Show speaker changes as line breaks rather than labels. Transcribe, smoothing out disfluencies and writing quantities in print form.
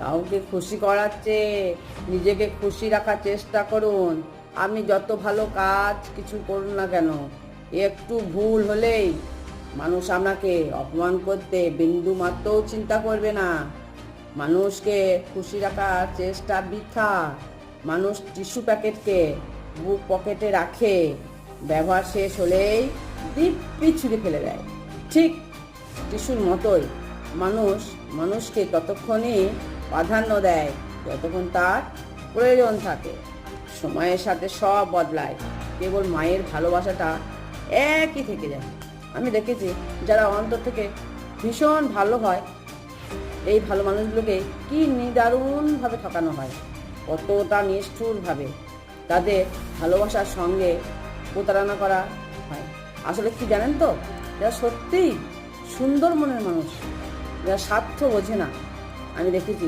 কাউকে খুশি করাচ্ছে নিজেকে খুশি রাখার চেষ্টা করুন। আপনি যত ভালো কাজ কিছু করুন না কেন, একটু ভুল হলেই মানুষ আপনাকে অপমান করতে বিন্দু মাত্রও চিন্তা করবে না। মানুষকে খুশি রাখার চেষ্টা বৃথা। মানুষ টিস্যু প্যাকেটকে বুক পকেটে রাখে, ব্যবহার শেষ হলেই দিব্যি ছুঁড়ে ফেলে দেয়। ঠিক টিস্যুর মতোই মানুষ মানুষকে ততক্ষণই প্রাধান্য দেয় যতক্ষণ তার প্রয়োজন থাকে। সময়ের সাথে সব বদলায়, কেবল মায়ের ভালোবাসাটা একই থেকে যায়। আমি দেখেছি যারা অন্তর থেকে ভীষণ ভালো হয়, এই ভালো মানুষগুলোকে কি নিদারুণভাবে ঠকানো হয়, কতটা নিষ্ঠুরভাবে তাদের ভালোবাসার সঙ্গে প্রতারণা করা হয়। আসলে কি জানেন তো, যারা সত্যিই সুন্দর মনের মানুষ, যারা স্বার্থ বোঝে না, আমি দেখেছি